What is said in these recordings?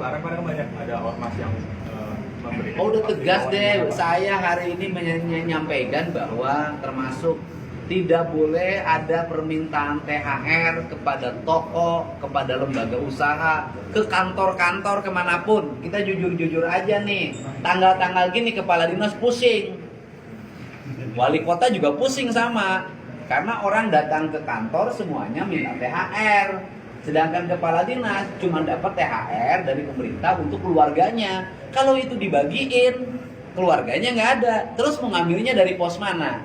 Lebaran kan banyak ada ormas yang memberikan. Oh, udah tegas deh. Saya hari ini menyampaikan bahwa termasuk tidak boleh ada permintaan THR kepada toko, kepada lembaga usaha, ke kantor-kantor kemanapun. Kita jujur-jujur aja nih. Tanggal-tanggal gini kepala dinas pusing. Wali kota juga pusing sama. Karena orang datang ke kantor semuanya minta THR. Sedangkan kepala dinas cuma dapat THR dari pemerintah untuk keluarganya. Kalau itu dibagiin, keluarganya nggak ada. Terus mau ngambilnya dari pos mana?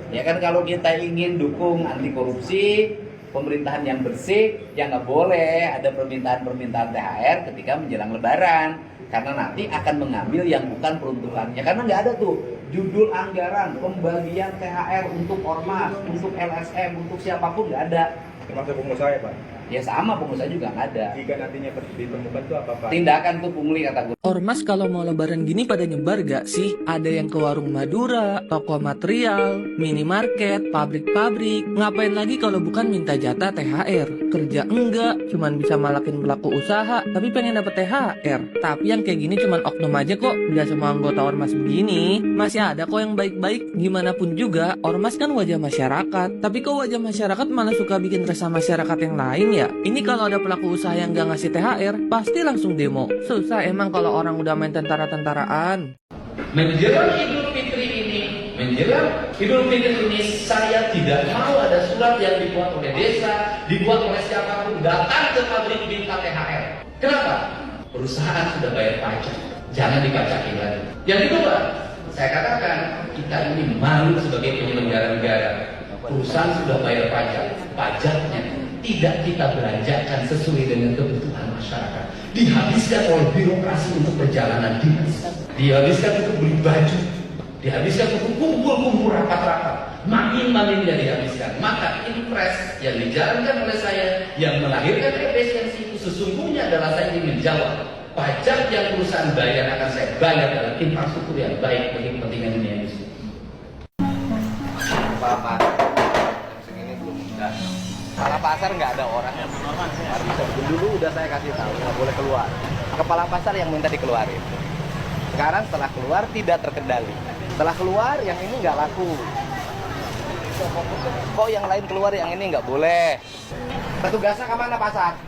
Ya kan, kalau kita ingin dukung anti korupsi, pemerintahan yang bersih, ya nggak boleh ada permintaan-permintaan THR ketika menjelang Lebaran. Karena nanti akan mengambil yang bukan peruntukannya. Karena nggak ada tuh judul anggaran pembagian THR untuk ormas, untuk LSM, untuk siapapun, nggak ada. Termasuk pengusaha ya Pak? Ya sama, pengusaha juga nggak ada. Jika nantinya ditemukan itu apa Pak? Tindakan tuh pungli kata gue. Ormas kalau mau lebaran gini pada nyebar gak sih? Ada yang ke warung Madura, toko material, minimarket, pabrik-pabrik. Ngapain lagi kalau bukan minta jatah THR? Kerja enggak, cuman bisa malakin pelaku usaha, tapi pengen dapet THR. Tapi yang kayak gini cuman oknum aja kok. Gak semua anggota ormas begini. Masih ada kok yang baik-baik. Gimana pun juga, ormas kan wajah masyarakat. Tapi kok wajah masyarakat malah suka bikin resah masyarakat yang lain ya? Ini kalau ada pelaku usaha yang gak ngasih THR, pasti langsung demo. Susah emang kalau orang udah main tentara-tentaraan. Menjelang Idul Fitri ini, saya tidak mau ada surat yang dibuat oleh desa, dibuat oleh siapapun datang ke pabrik minta THR. Kenapa? Perusahaan sudah bayar pajak, jangan dipajakin lagi. Yang kedua, saya katakan kita ini malu sebagai penyelenggara negara. Perusahaan sudah bayar pajak, pajaknya tidak kita belanjakan sesuai dengan kebutuhan masyarakat. Dihabiskan oleh birokrasi untuk perjalanan dinas, dihabiskan untuk beli baju, dihabiskan untuk kumpul-kumpul rapat-rapat, makin dihabiskan. Maka impres yang dijalankan oleh saya yang melahirkan efisiensi itu sesungguhnya adalah saya ingin menjawab pajak yang perusahaan bayar akan saya bayar dalam infrastruktur yang baik bagi kepentingan dunia industri. Bapak, segini belum ada. Kepala pasar nggak ada orangnya. Dulu udah saya kasih tahu nggak boleh keluar. Kepala pasar yang minta dikeluarin. Sekarang setelah keluar tidak terkendali. Setelah keluar yang ini nggak laku. Kok yang lain keluar yang ini nggak boleh. Petugasnya kemana pasar?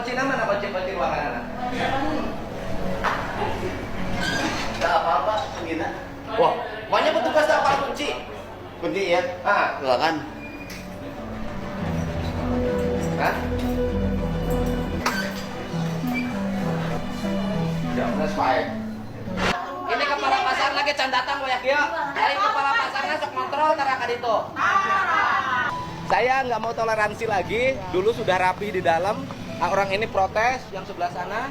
Cina mana kunci ruangan? Nggak apa-apa, Cina. Wah, pokoknya petugas apa kunci? Kunci ya? Silakan. Hah? Jangan spike. Ini kepala pasar lagi can datang ya Kio. Dari kepala pasarnya sok kontrol tarakan itu. Saya nggak mau toleransi lagi. Dulu sudah rapi di dalam. Orang ini protes, yang sebelah sana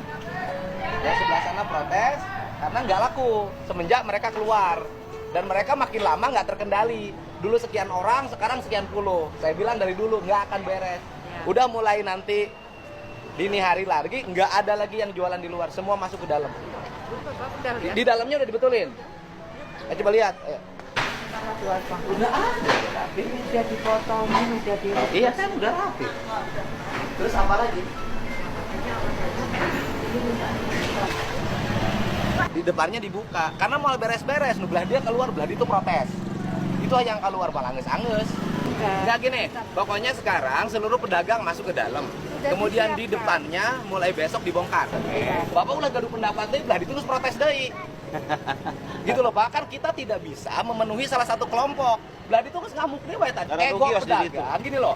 protes karena nggak laku semenjak mereka keluar. Dan mereka makin lama nggak terkendali. Dulu sekian orang, sekarang sekian puluh. Saya bilang dari dulu nggak akan beres. Udah mulai nanti dini hari lagi nggak ada lagi yang jualan di luar, semua masuk ke dalam. Di dalamnya udah dibetulin. Coba lihat. Ayo. Udah ada, tapi udah dipotongin, udah di. Iya kan udah rapi. Terus apa lagi? Di depannya dibuka karena mau beres-beres, belah dia keluar, belah itu protes. Itu yang keluar malah anges-anges. Nggak gini, pokoknya sekarang seluruh pedagang masuk ke dalam. Kemudian di depannya mulai besok dibongkar. Bapak udah gaduh pendapat deh, belah terus protes deh. Gitu loh Pak, kan kita tidak bisa memenuhi salah satu kelompok. Belah itu kan ngamuk nih Pak tadi. Ego pedagang, gini loh,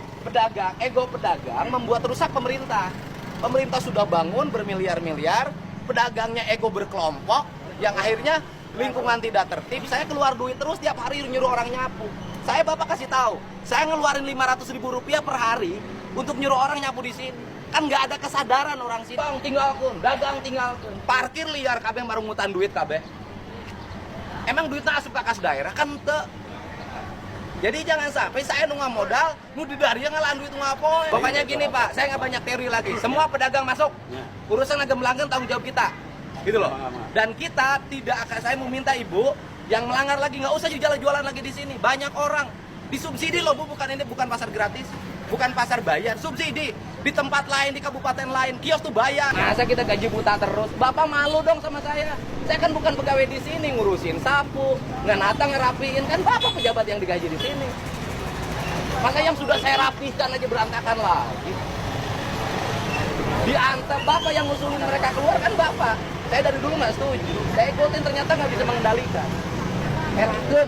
ego pedagang membuat rusak pemerintah. Pemerintah sudah bangun bermiliar-miliar, pedagangnya ego berkelompok, yang akhirnya lingkungan tidak tertib. Saya keluar duit terus tiap hari nyuruh orang nyapu. Saya Bapak kasih tahu, saya ngeluarin 500.000 rupiah per hari untuk nyuruh orang nyapu di sini. Kan nggak ada kesadaran orang sini. Bang tinggalkan, dagang tinggalkan, parkir liar kabeh marung ngutan duit kabeh. Emang duitnya asup kas daerah kan te. Jadi jangan sampai saya nunggu modal, nu di dari ngalan duit ngapoe. Pokoknya gini Pak, saya nggak banyak teori lagi. Semua pedagang masuk, urusan agak melanggar tanggung jawab kita, gitu loh. Dan kita tidak akan, saya meminta Ibu yang melanggar lagi nggak usah jualan lagi di sini. Banyak orang disubsidi loh Bu, bukan ini bukan pasar gratis, bukan pasar bayar, subsidi. Di tempat lain, di kabupaten lain, kios tuh bayar. Masa kita gaji buta terus? Bapak malu dong sama saya. Saya kan bukan pegawai di sini, ngurusin sapu, nggak nata ngerapiin. Kan Bapak pejabat yang digaji di sini. Masa yang sudah saya rapihkan aja berantakan lagi. Diantar Bapak yang ngusulin mereka keluar kan Bapak. Saya dari dulu nggak setuju. Saya ikutin ternyata nggak bisa mengendalikan. Heran.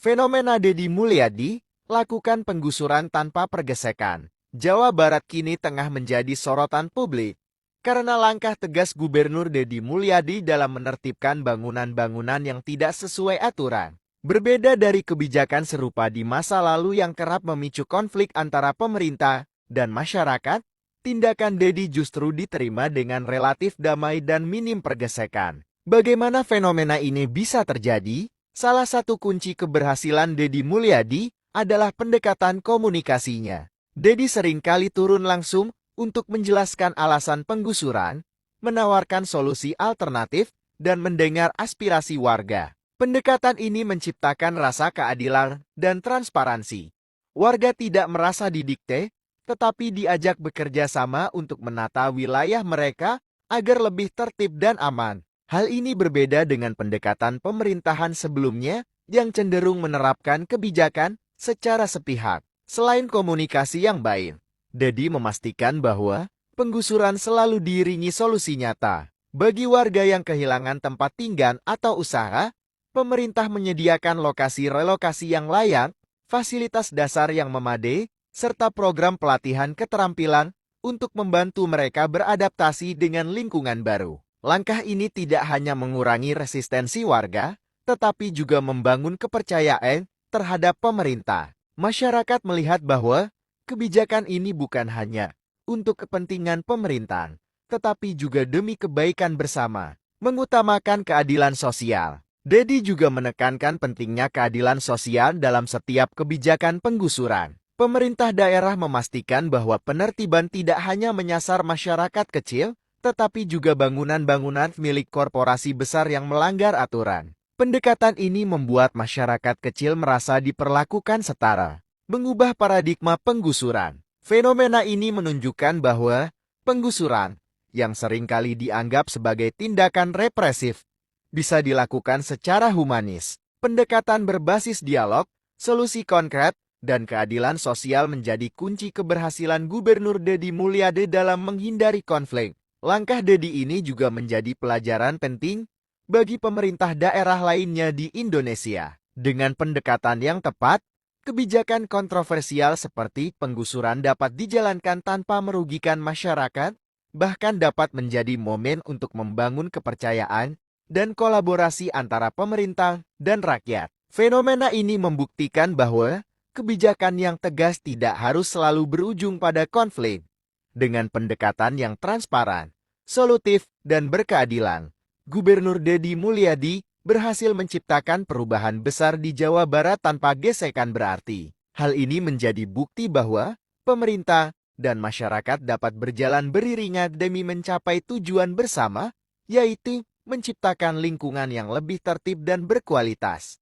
Fenomena Deddy Mulyadi, lakukan penggusuran tanpa pergesekan. Jawa Barat kini tengah menjadi sorotan publik karena langkah tegas Gubernur Deddy Mulyadi dalam menertibkan bangunan-bangunan yang tidak sesuai aturan. Berbeda dari kebijakan serupa di masa lalu yang kerap memicu konflik antara pemerintah dan masyarakat, tindakan Deddy justru diterima dengan relatif damai dan minim pergesekan. Bagaimana fenomena ini bisa terjadi? Salah satu kunci keberhasilan Deddy Mulyadi adalah pendekatan komunikasinya. Deddy seringkali turun langsung untuk menjelaskan alasan penggusuran, menawarkan solusi alternatif, dan mendengar aspirasi warga. Pendekatan ini menciptakan rasa keadilan dan transparansi. Warga tidak merasa didikte, tetapi diajak bekerja sama untuk menata wilayah mereka agar lebih tertib dan aman. Hal ini berbeda dengan pendekatan pemerintahan sebelumnya yang cenderung menerapkan kebijakan secara sepihak. Selain komunikasi yang baik, Deddy memastikan bahwa penggusuran selalu diiringi solusi nyata. Bagi warga yang kehilangan tempat tinggal atau usaha, pemerintah menyediakan lokasi relokasi yang layak, fasilitas dasar yang memadai, serta program pelatihan keterampilan untuk membantu mereka beradaptasi dengan lingkungan baru. Langkah ini tidak hanya mengurangi resistensi warga, tetapi juga membangun kepercayaan terhadap pemerintah. Masyarakat melihat bahwa kebijakan ini bukan hanya untuk kepentingan pemerintah, tetapi juga demi kebaikan bersama, mengutamakan keadilan sosial. Deddy juga menekankan pentingnya keadilan sosial dalam setiap kebijakan penggusuran. Pemerintah daerah memastikan bahwa penertiban tidak hanya menyasar masyarakat kecil, tetapi juga bangunan-bangunan milik korporasi besar yang melanggar aturan. Pendekatan ini membuat masyarakat kecil merasa diperlakukan setara, mengubah paradigma penggusuran. Fenomena ini menunjukkan bahwa penggusuran, yang seringkali dianggap sebagai tindakan represif, bisa dilakukan secara humanis. Pendekatan berbasis dialog, solusi konkret, dan keadilan sosial menjadi kunci keberhasilan Gubernur Deddy Mulyadi dalam menghindari konflik. Langkah Deddy ini juga menjadi pelajaran penting bagi pemerintah daerah lainnya di Indonesia. Dengan pendekatan yang tepat, kebijakan kontroversial seperti penggusuran dapat dijalankan tanpa merugikan masyarakat, bahkan dapat menjadi momen untuk membangun kepercayaan dan kolaborasi antara pemerintah dan rakyat. Fenomena ini membuktikan bahwa kebijakan yang tegas tidak harus selalu berujung pada konflik. Dengan pendekatan yang transparan, solutif, dan berkeadilan, Gubernur Deddy Mulyadi berhasil menciptakan perubahan besar di Jawa Barat tanpa gesekan berarti. Hal ini menjadi bukti bahwa pemerintah dan masyarakat dapat berjalan beriringan demi mencapai tujuan bersama, yaitu menciptakan lingkungan yang lebih tertib dan berkualitas.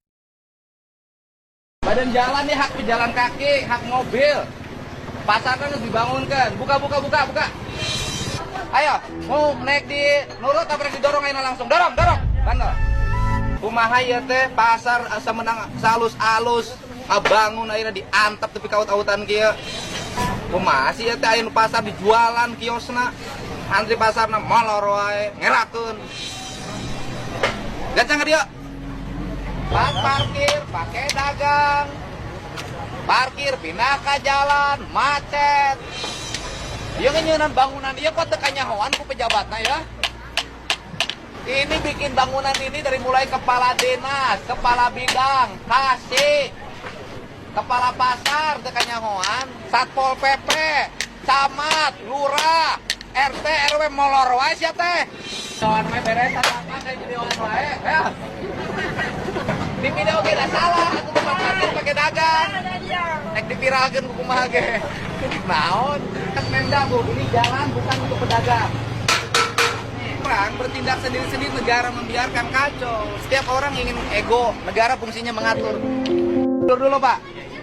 Badan jalan nih hak pejalan kaki, hak mobil. Pasar kan harus dibangunkan. Buka. Ayo, mau naik di nurut apa didorong aja langsung. Dorong. Bener. Kumaha ieu teh pasar asa menang salus-alus, bangun akhirnya diantep tepi kaut-autan kieu. Kumaha sih ieu teh aya nu pasar dijualan kiosna. Antri pasarna molor wae, ngerakeun. Gacang dia. Pas parkir pakai dagang. Parkir pindah ke jalan, macet. Dia ngenyeunan bangunan, dia kok tekannya hoan ku pejabatna ya. Ini bikin bangunan ini dari mulai kepala dinas, kepala bidang, kasih, kepala pasar tekannya hoan, satpol pp, camat, lurah, RT, RW molor wae sia teh. Soan mah beres apa kayak jadi orang wae ya. Di video kita salah, aku tempat parkir pakai dagang. Nek dipiralkeun ku kumaha ge. Naon? Kan Mendak Bu, ini jalan bukan untuk pedagang. orang bertindak sendiri-sendiri, negara membiarkan kacau. Setiap orang ingin ego, negara fungsinya mengatur. Dulu Pak,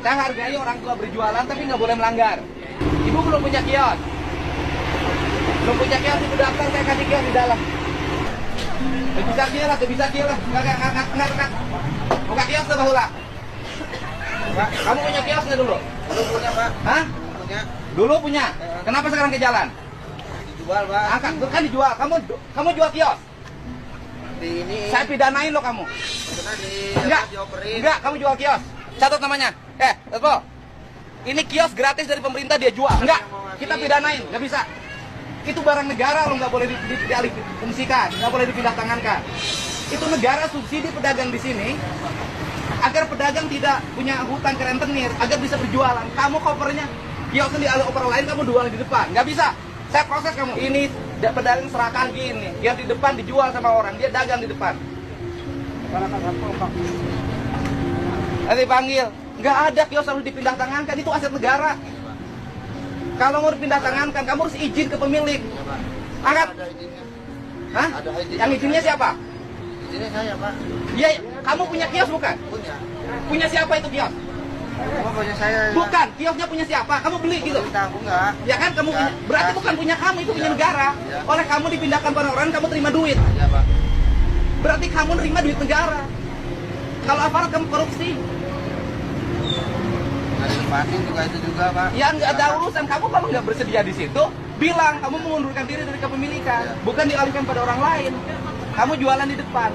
saya hargai orang tua berjualan tapi nggak boleh melanggar. Ibu belum punya kios. Belum punya kios, ibu daftar, saya kasih kios di dalam. Bisa kios lah, bisa kios lah. Enggak. Buka kios ke bahula. Kamu punya kios nggak dulu? Belum punya, Pak. Hah? Punya. Dulu punya. Kenapa sekarang ke jalan? Dijual, Pak. Angkat, kan dijual. Kamu jual kios. Di ini. Saya pidanain lo kamu. Pernah Enggak. dioperin. Enggak, kamu jual kios. Catat namanya. Tepo. Ini kios gratis dari pemerintah dia jual. Enggak. Kita pidanain, nggak bisa. Itu barang negara, lo nggak boleh dialih fungsikan, nggak boleh dipindah tangankan. Itu negara subsidi pedagang di sini agar pedagang tidak punya hutang ke rentenir, agar bisa berjualan. Kamu kopernya kiosnya dialih oper lain, kamu jual di depan, nggak bisa. Saya proses kamu. Ini pedagang serakah gini, yang di depan dijual sama orang, dia dagang di depan. Nanti panggil, nggak ada kios harus dipindah tangankan, itu aset negara. Kalau mau dipindah tangankan, kamu harus izin ke pemilik. Angkat. Ada izinnya. Hah? Ada izinnya. Yang izinnya siapa? Izinnya saya, Pak. Iya, kamu punya kios bukan? Punya. Punya siapa itu kios? Cuma punya saya. Bukan, kiosnya punya siapa? Kamu beli gitu. Pemerintah, aku enggak. Ya kan, kamu punya. Berarti bukan punya kamu, itu punya negara. Ya. Oleh kamu dipindahkan pada orang, kamu terima duit. Iya, Pak. Berarti kamu nerima duit negara. Kalau aparat kamu korupsi, Nggak ditempatin juga itu juga, Pak. ya nggak ada urusan. Kamu kalau nggak bersedia di situ, bilang kamu mengundurkan diri dari kepemilikan, Ya. bukan dialihkan pada orang lain. Kamu jualan di depan.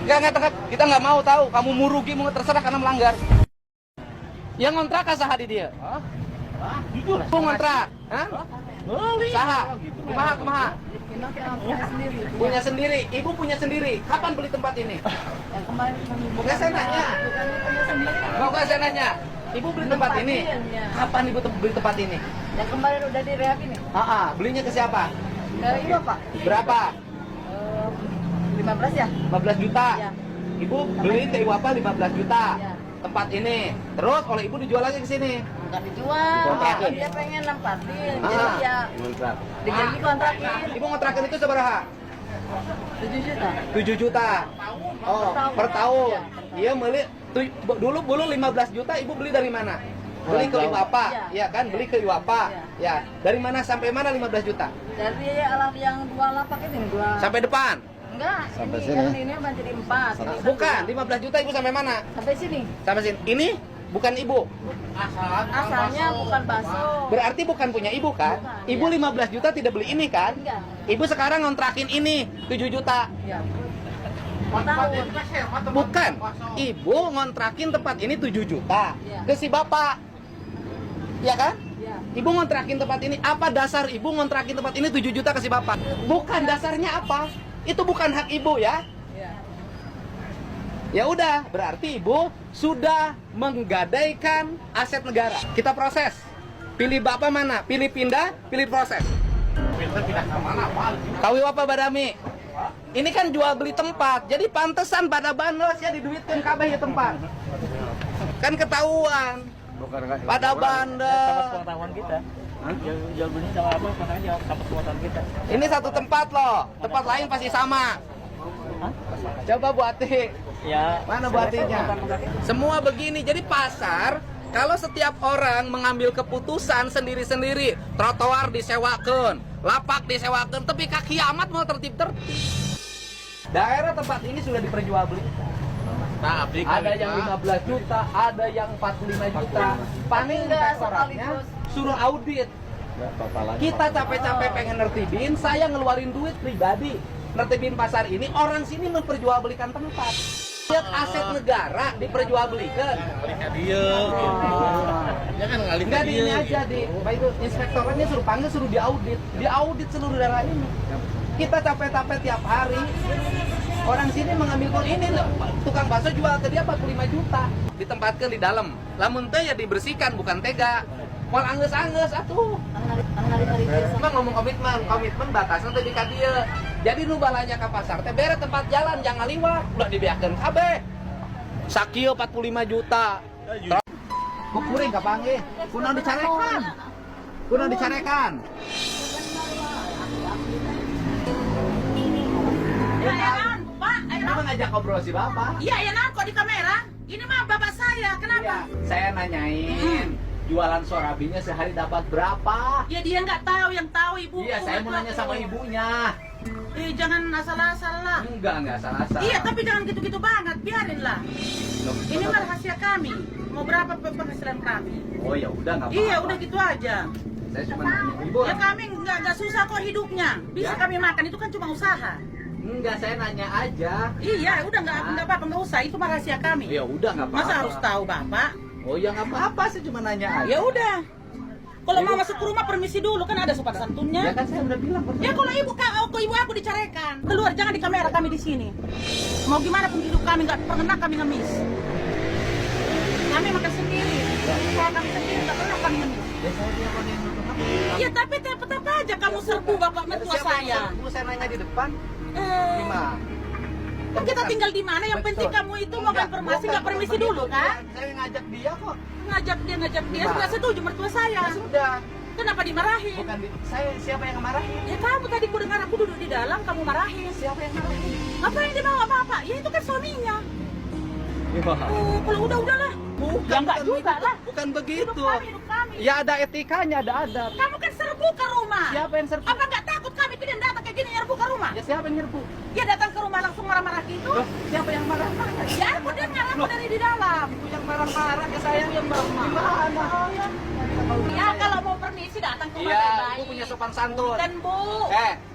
Nggak, kita nggak mau tahu. Kamu mau rugi, mau terserah karena melanggar. Yang ngontrak saha di dia? Jujur. Aku ngontrak. Hah? Saha? Kumaha? Punya sendiri. Ibu punya sendiri. Kapan beli tempat ini? Yang kemarin Bukan saya nanya. punya sendiri. Bukan saya nanya. Ibu beli tempat ini. Nempatin, ya. Kapan ibu beli tempat ini? Yang kemarin udah direhab ini. Belinya ke siapa? Dari Ibu, Pak. Berapa? 15 ya? 15 juta. Iya. Ibu beli ke Iwapa 15 juta. Iya. Tempat ini. Terus oleh ibu dijual lagi ke sini. Bukan dijual. Kontrakin. Dia pengen nempatin. Ah. Jadi ya dijanji kontrakin Ibu kontrakin itu seberapa? 7 juta. 7 juta. Oh, per tahun. Iya, beli dulu 15 juta, ibu beli dari mana? Beli ke Iwapa, Iya. ya kan? Beli ke Iwapa. Iya. Ya. Dari mana sampai mana 15 juta? Dari alam yang 2 lapak ini, 2. Sampai depan. Enggak, Sampai ini sini. yang ini jadi 4. Ini Bukan, 1. 15 juta ibu sampai mana? Sampai sini. Sampai sini. Ini bukan ibu. Asalnya bukan bakso. Berarti bukan punya ibu kan? Bukan, Ibu iya. 15 juta tidak beli ini kan? Enggak. Ibu sekarang ngontrakin ini 7 juta. Ya. 4 tahun. Bukan. Ibu ngontrakin tempat ini 7 juta Iya. ke si bapak. Ya kan? Ya. Ibu ngontrakin tempat ini. Apa dasar ibu ngontrakin tempat ini 7 juta ke si bapak? Bukan, dasarnya apa? Itu bukan hak ibu ya. Ya. Ya udah, berarti ibu sudah menggadaikan aset negara. Kita proses. Pilih bapak mana? Pilih pindah, pilih proses. Kawi apa badami? Ini kan jual beli tempat, jadi pantesan pada bandos ya diduitkan kabeh ya tempat. Kan ketahuan. Pada bandel. Pengetahuan kita. Jual beli sama apa? Pengetahuan sama pengetahuan kita. Ini satu tempat loh, tempat lain pasti sama. Coba buati. Ya. Mana buatinya? Semua begini, jadi pasar kalau setiap orang mengambil keputusan sendiri-sendiri, trotoar disewakan, lapak disewakan, tapi kaki kiamat mau tertib-tertib. Daerah tempat ini sudah diperjualbelikan. Nah, Ada yang 15 juta, ada yang 45 juta. Paling Enggak, restorannya sekaligus. suruh audit. Kita capek-capek pengen nertibin, saya ngeluarin duit pribadi. Nertibin pasar ini, orang sini memperjualbelikan tempat. Lihat aset negara diperjualbelikan. Ya kan ngalih Enggak di ini aja di, baik itu inspektorannya suruh panggil, suruh diaudit seluruh daerah ini. Kita capek-capek tiap hari. Orang sini mengambil ini tukang bakso jual ke dia 45 juta. Ditempatkan di dalam. Lamun teh ya dibersihkan bukan tega. Moal anggeus-anggeus atuh. Hari-hari biasa. Emang ngomong komitmen batasnya teh di ka dieu. Jadi nu balanya ka pasar teh bere tempat jalan jangan liwat, udah dibiarkeun kabeh. Sakieu 45 juta. Kukuring ka panggih. Kunaon dicarekan? Kunaon dicarekan? Enak, Pak. Kenapa ngajak ngobrol si bapak? Iya, enak kok di kamera. Ini mah bapak saya. Kenapa? Saya nanyain jualan sorabinya sehari dapat berapa? Ya dia nggak tahu, yang tahu ibu. Iya, saya mau nanya sama ibunya. Jangan asal-asal lah. Enggak salah. Iya, tapi jangan gitu-gitu banget. Biarin lah. Ini mah rahasia kami. Mau berapa penghasilan kami? Oh ya udah nggak apa-apa. Iya, udah gitu aja. Saya cuma nanya ibu. Ya kami nggak susah kok hidupnya. Bisa Ya. kami makan, itu kan cuma usaha. Enggak, saya nanya aja. Iya, udah nggak apa-apa, nggak usah. Itu mah rahasia kami. Ya udah nggak apa-apa. Masa harus tahu bapak? Oh ya nggak apa-apa, saya cuma nanya aja. Ya udah. Kalau mau masuk ke rumah permisi dulu, kan ada sopan Ya santunnya. kan saya udah bilang. Ya kalau ibu aku diceraikan. Keluar, jangan di kamera kami di sini. Mau gimana pun hidup kami, nggak pernah kami ngemis. Kami makan sendiri. Kalau kami sendiri nggak pernah kami ngemis. Ya saya bilang kalau yang nutup apa? Iya, tapi tetap aja kamu serbu bapak mertua saya. Saya nanya di depan. Eh, Gimana? kan kita tinggal di mana? Yang penting kamu itu mau konfirmasi, nggak permisi dulu kan? Saya ngajak dia kok. Ngajak dia sudah setuju mertua saya. Ya sudah. Kenapa dimarahin? Bukan saya siapa yang marahin? Ya kamu tadi ku dengar aku duduk di dalam, kamu marahin. Siapa yang marahin? Apa yang dibawa bapak? Ya itu kan suaminya. Gimana? Oh, kalau udahlah. Bukan, Ya enggak bukan juga begitu. lah. Bukan Hidup begitu. kami. Ya ada etikanya, ada adab. Kamu kan serbu ke rumah. Siapa yang serbu? Apa nggak takut kami tidak datang kayak gini nyerbu ke rumah? Ya siapa yang nyerbu? Dia datang ke rumah langsung marah-marah gitu. Loh, siapa yang marah? Ya aku dengar aku dari di dalam. Ibu yang marah-marah ke saya yang gimana? Ya kalau mau permisi datang ke rumah Iya, baik-baik. ibu punya sopan santun. Dan Bu.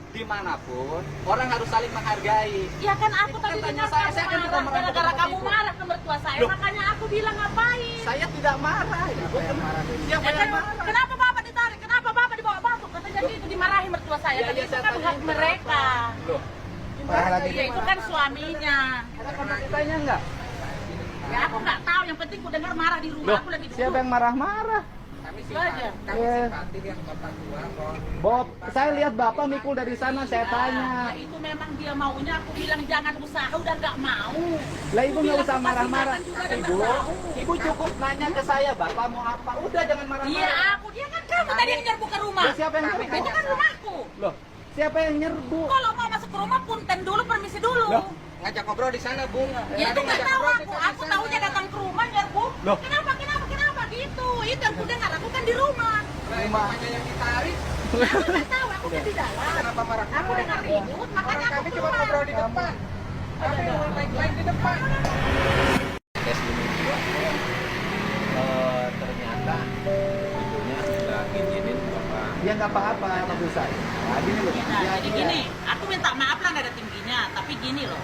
Dimanapun orang harus saling menghargai. Ya kan aku Itu tadi katanya dengar saya kamu kan tidak marah merangkul gara-gara seperti kamu itu. marah ke mertua saya. Loh. Makanya aku bilang ngapain? Saya tidak marah. Ibu marah? Siapa Ya yang kan, marah? kenapa bapak ditarik? Kenapa bapak dibawa batuk? Katanya gitu dimarahi mertua saya. Ya, Tapi ya, itu saya kan tanya hak itu mereka. Loh, Ya itu kan suaminya. ada kontak kitanya enggak? Ya aku nggak tahu. Yang penting ku dengar marah di rumah. Loh, Aku lagi duduk. siapa yang marah-marah? Itu aja. Bob, saya lihat Bapak mikul dari sana, saya Ya, tanya. itu memang dia maunya. Aku bilang jangan usaha, udah nggak mau. Lah Ibu nggak bilang usah ke marah-marah. pasien juga dia Ibu, nggak mau. Ibu cukup nanya ke saya, Bapak mau apa? Udah jangan marah-marah. Iya aku, dia kan kamu tadi yang nyerbu ke rumah. Loh, siapa yang nyerbu? Itu kan rumahku. Loh, siapa yang nyerbu? Kalau mau masuk ke rumah punten dulu, permisi dulu. Loh, Ngajak ngobrol di sana, Bung. Ya itu nggak tahu aku. Aku tahunya datang ke rumah nyerbu. Loh. Kenapa gitu? Itu yang ku dengar. Aku kan di rumah. rumah. yang ditarik. Aku nggak tahu. Aku kan di dalam. Kenapa marah? Aku dengar ribut, makanya aku Kami cuma keluar. ngobrol di depan. Kami ngobrol baik-baik di depan. Tes dulu. Ternyata ibunya sudah ngizinin Bapak. Ya nggak apa-apa, bagus saya. Nah, gini loh. Nah, jadi gini, aku minta maaf lah nggak ada tingginya, tapi gini loh.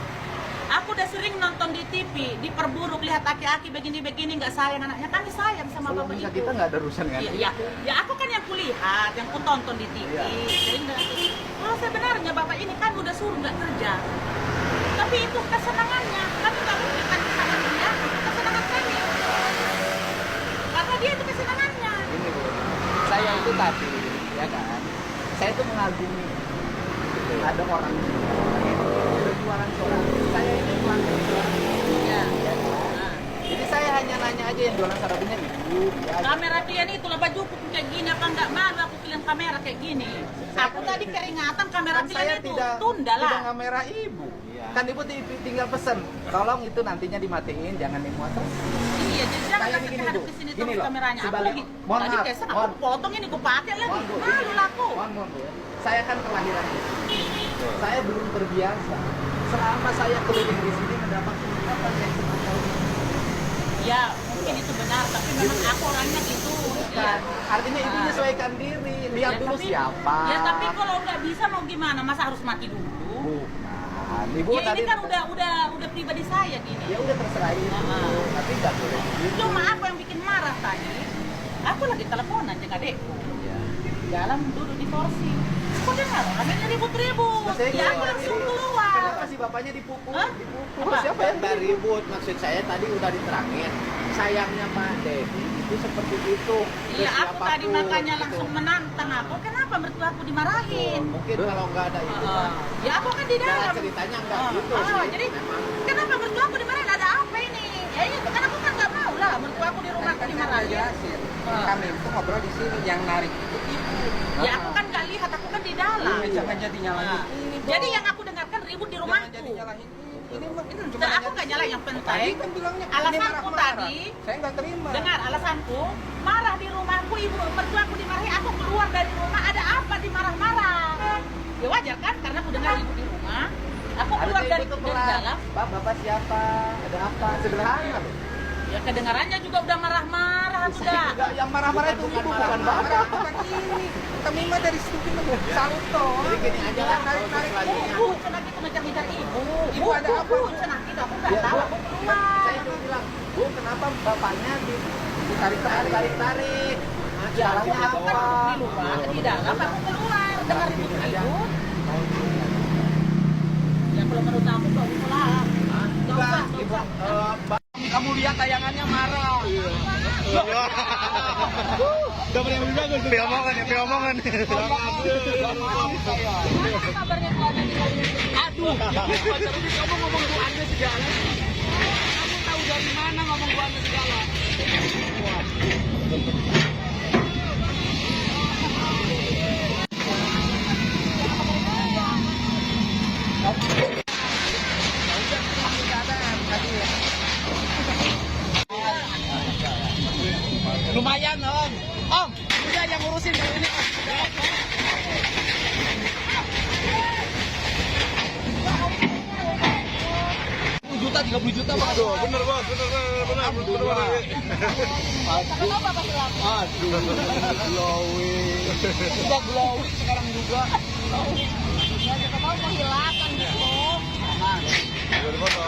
Aku udah sering nonton di TV, diperburuk lihat aki-aki begini-begini nggak sayang anaknya. Kami sayang sama Kalau bapak bisa itu. kita nggak ada urusan kan? Iya, ya aku kan yang kulihat, yang ku tonton di TV. Iya. Sehingga, oh sebenarnya bapak ini kan udah suruh nggak kerja. Tapi itu kesenangannya, kami nggak mungkin kan kesenangan dia, kesenangan kami. Karena dia itu kesenangannya. Ini loh. Saya itu tadi, ya kan? Saya itu mengagumi. Ada orang jualan sorak. Saya ini jualan sorak. Iya. Ya kan? Jadi saya hanya nanya aja yang jualan sorabinya ibu. Dia aja. Kamera dia nih itulah bajuku kayak gini, apa nggak malu aku pilih kamera kayak gini. Aku tadi keringatan kamera Kan dia saya itu tidak tunda tidak lah. kamera ibu. Kan ibu tinggal pesen, tolong itu nantinya dimatiin, jangan dimuat. Iya, jadi jangan Kayak kasih gini, hadap Bu. ke sini Gini terus loh, kameranya. Aku sebalik- lagi mohon tadi maaf, kesan mohon. aku potong ini aku pakai lagi. Mohon, Bu. Malu lah aku. Mohon, Bu. Saya kan kelahiran di sini. Saya belum terbiasa. Selama saya keliling di sini mendapat apa yang semacam ini. Ya, mungkin itu benar, tapi memang aku orangnya gitu. Kan, artinya ibu menyesuaikan diri. Lihat Ya, dulu tapi- siapa. Ya, tapi kalau nggak bisa mau gimana? Masa harus mati dulu? Bukan. Ibu Ya tadi ini kan udah pribadi saya gini. ya udah terserah ibu. Tapi nggak boleh begitu. Cuma aku yang bikin marah tadi. Aku lagi teleponan dengan adekku. Ya. Dalam duduk di kursi. Kok dengar orangnya ribut-ribut. Nah, saya Ya kira aku langsung ini, keluar. Kenapa si bapaknya dipukul? Hah? Dipukul. Apa? Siapa yang Nggak ribut, maksud saya tadi udah diterangin. Sayangnya Pak Dedi itu seperti itu. Iya, Ke aku tadi siapapun, makanya gitu. langsung menantang aku. Kenapa mertua aku dimarahin? Mungkin kalau nggak ada itu, Ah, ya aku kan di ya dalam. ceritanya nggak Ah, gitu ah, sih. jadi Memang. kenapa mertua aku dimarahin? Ada apa ini? Ya itu kan aku kan nggak mau lah mertua aku di rumah aku dimarahin. Kami itu ngobrol di sini yang narik itu. Ya aku kan nggak lihat, aku kan di dalam. Jangan jadi nyalain. Jadi yang aku dengarkan ribut di rumahku. Jangan jadi nyalahin ini mah ini Dan aku nggak nyalain, yang tadi penting kan bilangnya ini alasanku marah-marah. tadi, Saya nggak terima. dengar alasanku, marah di rumahku, ibu mertuaku dimarahi, aku keluar dari rumah, ada apa dimarah-marah? Ya wajar kan, karena aku dengar ibu di rumah, aku keluar Harusnya dari ibu tuh dari pelan. dalam, Pak, bapak siapa? Ada apa? Sederhana loh. ya kedengarannya juga udah marah-marah sudah. Enggak, yang marah-marah itu ibu bukan bapak, bukan ini. Kami mah dari situ salto. Jadi gini aja lah, tarik lagi. Bu, cenah itu ngejar-ngejar ibu. Ibu ada apa? Bu, cenah itu aku nggak Ya, tahu, Bu, aku keluar. saya cuma bilang, Bu, kenapa bapaknya ditarik-tarik? Ya, aku Salahnya kan apa? di luar, di dalam aku keluar, dengar ribut-ribut. Ya kalau menurut aku nggak usah lah. Nggak usah, nggak usah. Kamu lihat tayangannya marah. Dapat yang lebih bagus. Omongan ya, omongan. Mana kabarnya keluarga di kalian? Aduh, kamu ngomong Bu Anda segala. Kamu tahu dari mana ngomong Bu Anda segala? Lumayan Om. Om, udah yang ngurusin kalau ini Om. Juta, 30 juta Pak. Aduh, bener bos, bener. Kenapa Bapak selaku? Aduh, glowing. Udah glowing sekarang juga. Ya, siapa tahu menghilangkan gitu. Udah dipoto.